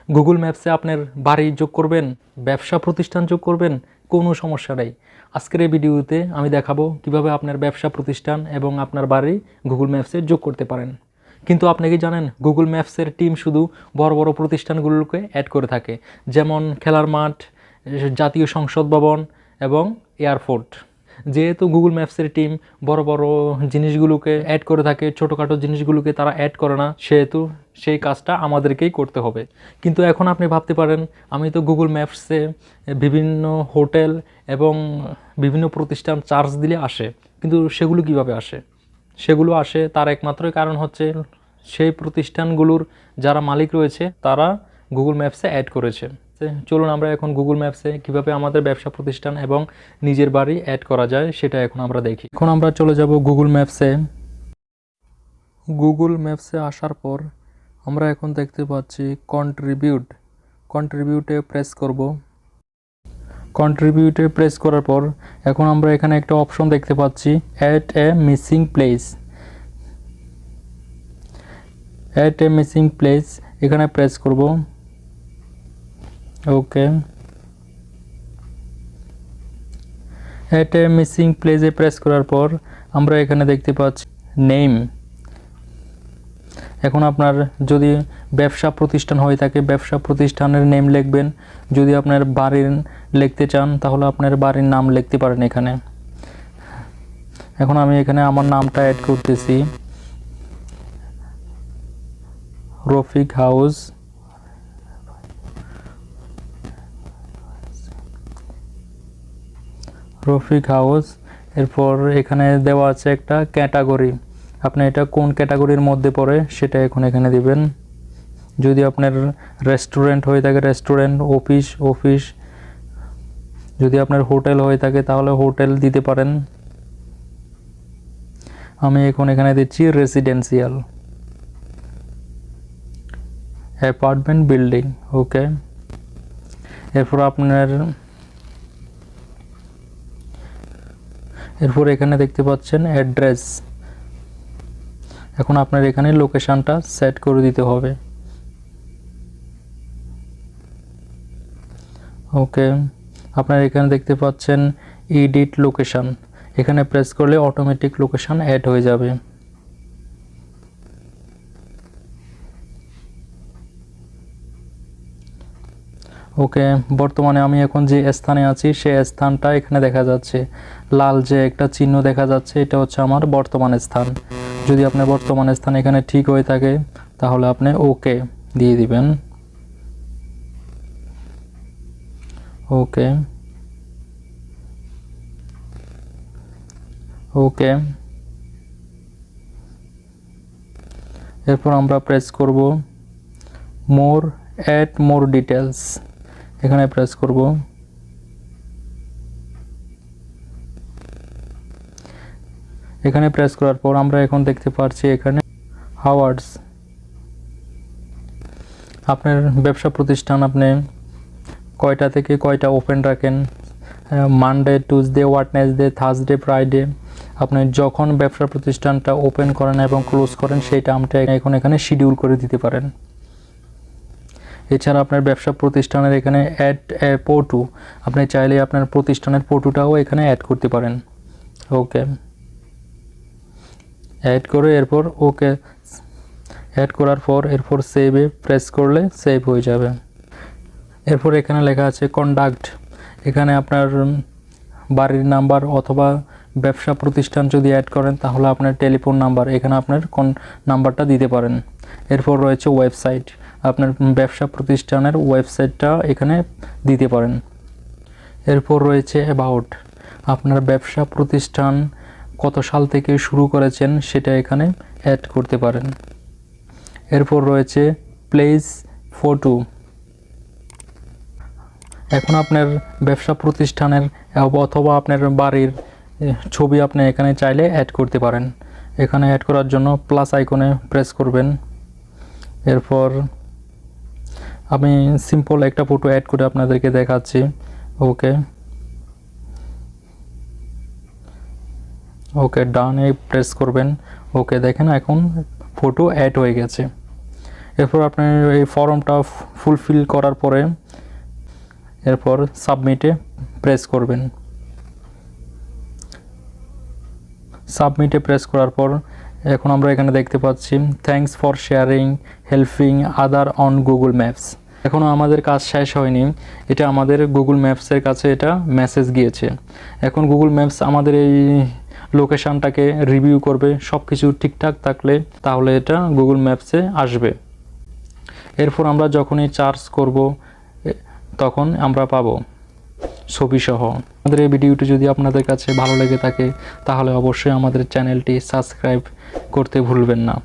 Google ম্যাপসে আপনার বাড়ি যোগ করবেন, ব্যবসা প্রতিষ্ঠান যোগ করবেন, কোনো সমস্যা নেই। আজকের এই ভিডিওতে আমি দেখাবো কিভাবে আপনার ব্যবসা প্রতিষ্ঠান এবং আপনার বাড়ি গুগল ম্যাপসে যোগ করতে পারেন। কিন্তু আপনি কি জানেন, গুগল ম্যাপসের টিম শুধু বড় বড় প্রতিষ্ঠানগুলোকে অ্যাড করে থাকে, যেমন খেলার মাঠ, জাতীয় সংসদ ভবন এবং এয়ারপোর্ট। যেহেতু গুগল ম্যাপসের টিম বড় বড় জিনিসগুলোকে অ্যাড করে থাকে, ছোটোখাটো জিনিসগুলোকে তারা অ্যাড করে না, সেহেতু সেই কাজটা আমাদেরকেই করতে হবে। কিন্তু এখন আপনি ভাবতে পারেন, আমি তো গুগল ম্যাপসে বিভিন্ন হোটেল এবং বিভিন্ন প্রতিষ্ঠান চার্জ দিলে আসে, কিন্তু সেগুলো কিভাবে আসে? সেগুলো আসে তার একমাত্র কারণ হচ্ছে সেই প্রতিষ্ঠানগুলোর যারা মালিক রয়েছে তারা গুগল ম্যাপসে অ্যাড করেছে। চলুন আমরা এখন গুগল ম্যাপসে কিভাবে আমাদের ব্যবসা প্রতিষ্ঠান এবং নিজের বাড়ি অ্যাড করা যায় সেটা এখন আমরা দেখি। এখন আমরা চলে যাব গুগল ম্যাপসে। গুগল ম্যাপসে আসার পর আমরা এখন দেখতে পাচ্ছি কন্ট্রিবিউটে প্রেস করব। কন্ট্রিবিউটে প্রেস করার পর এখন আমরা এখানে একটা অপশন দেখতে পাচ্ছি, অ্যাড এ মিসিং প্লেস। এখানে প্রেস করব। ওকে, অ্যাড এ মিসিং প্লেসে প্রেস করার পর আমরা এখানে দেখতে পাচ্ছি নেম। এখন আপনার যদি ব্যবসা প্রতিষ্ঠান হয়ে থাকে, ব্যবসা প্রতিষ্ঠানের নেম লিখবেন। যদি আপনার বাড়ির লিখতে চান তাহলে আপনার বাড়ির নাম লিখতে পারেন এখানে। এখন আমি এখানে আমার নামটা অ্যাড করতেছি, রফিক হাউস। এরপর এখানে দেওয়া আছে একটা ক্যাটাগরি, আপনি এটা কোন ক্যাটাগরির মধ্যে পড়ে সেটা এখন এখানে দিবেন। যদি আপনার রেস্টুরেন্ট হয়ে থাকে রেস্টুরেন্ট, অফিস, যদি আপনার হোটেল হয়ে থাকে তাহলে হোটেল দিতে পারেন। আমি এখন এখানে দিচ্ছি রেসিডেন্সিয়াল, অ্যাপার্টমেন্ট বিল্ডিং। ওকে, এরপর এখানে দেখতে পাচ্ছেন অ্যাড্রেস। এখন আপনার এখানে লোকেশনটা সেট করে দিতে হবে। ওকে, আপনার এখানে দেখতে পাচ্ছেন এডিট লোকেশন, এখানে প্রেস করলে অটোমেটিক লোকেশন অ্যাড হয়ে যাবে। ওকে, বর্তমানে আমি এখন যে স্থানে আছি সেই স্থানটা এখানে দেখা যাচ্ছে, লাল যে একটা চিহ্ন দেখা যাচ্ছে, এটা হচ্ছে আমার বর্তমান স্থান। যদি আপনার বর্তমান স্থান এখানে ঠিক হয়ে থাকে তাহলে আপনি ওকে দিয়ে দিবেন। ওকে, এরপর আমরা প্রেস করব অ্যাড মোর ডিটেলস, এখানে প্রেস করব। এখানে প্রেস করার পর আমরা এখন দেখতে পাচ্ছি এখানে আওয়ার্স। আপনার ব্যবসা প্রতিষ্ঠান আপনি কয়টা থেকে কয়টা ওপেন রাখেন, Monday, Tuesday, Wednesday, Thursday, Friday, আপনি যখন ব্যবসা প্রতিষ্ঠানটা ওপেন করেন এবং ক্লোজ করেন সেই টাইমটা এখন এখানে শিডিউল করে দিতে পারেন। এছাড়া আপনার ব্যবসা প্রতিষ্ঠানের এখানে অ্যাড পটু, আপনি চাইলে আপনার প্রতিষ্ঠানের পটুটাও এখানে অ্যাড করতে পারেন। ওকে, অ্যাড করে এরপর ওকে অ্যাড করার পর এরপর সেভে প্রেস করলে সেভ হয়ে যাবে। এরপর এখানে লেখা আছে কন্ট্যাক্ট, এখানে আপনার বাড়ির নাম্বার অথবা ব্যবসা প্রতিষ্ঠান যদি অ্যাড করেন তাহলে আপনার টেলিফোন নাম্বার, এখানে আপনার কোন নাম্বারটা দিতে পারেন। এরপর রয়েছে ওয়েবসাইট, আপনার ব্যবসা প্রতিষ্ঠানের ওয়েবসাইটটা এখানে দিতে পারেন। এরপর রয়েছে অ্যাবাউট, আপনার ব্যবসা প্রতিষ্ঠান কত সাল থেকে শুরু করেছেন সেটা এখানে অ্যাড করতে পারেন। এরপর রয়েছে প্লেস ফটো, এখন আপনার ব্যবসা প্রতিষ্ঠানের অথবা আপনার বাড়ির ছবি আপনি এখানে চাইলে অ্যাড করতে পারেন। এখানে অ্যাড করার জন্য প্লাস আইকনে প্রেস করবেন। এরপর আমি সিম্পল একটা ফটো অ্যাড করে আপনাদেরকে দেখাচ্ছি। ওকে ডানে প্রেস করবেন। ওকে, দেখেন এখন ফটো অ্যাড হয়ে গেছে। এরপর আপনি এই ফর্মটা ফুলফিল করার পরে এরপর সাবমিটে প্রেস করবেন। সাবমিটে প্রেস করার পর এখন আমরা এখানে দেখতে পাচ্ছি thanks for sharing helping other on Google maps. এখনও আমাদের কাজ শেষ হয়নি, এটা আমাদের গুগল ম্যাপসের কাছে এটা মেসেজ গিয়েছে। এখন গুগল ম্যাপস আমাদের এই লোকেশানটাকে রিভিউ করবে, সব কিছু ঠিকঠাক থাকলে তাহলে এটা গুগল ম্যাপসে আসবে। এরপর আমরা যখনই চার্জ করব তখন আমরা পাবো ছবিসহ। আমাদের এই ভিডিওটি যদি আপনাদের কাছে ভালো লেগে থাকে তাহলে অবশ্যই আমাদের চ্যানেলটি সাবস্ক্রাইব করতে ভুলবেন না।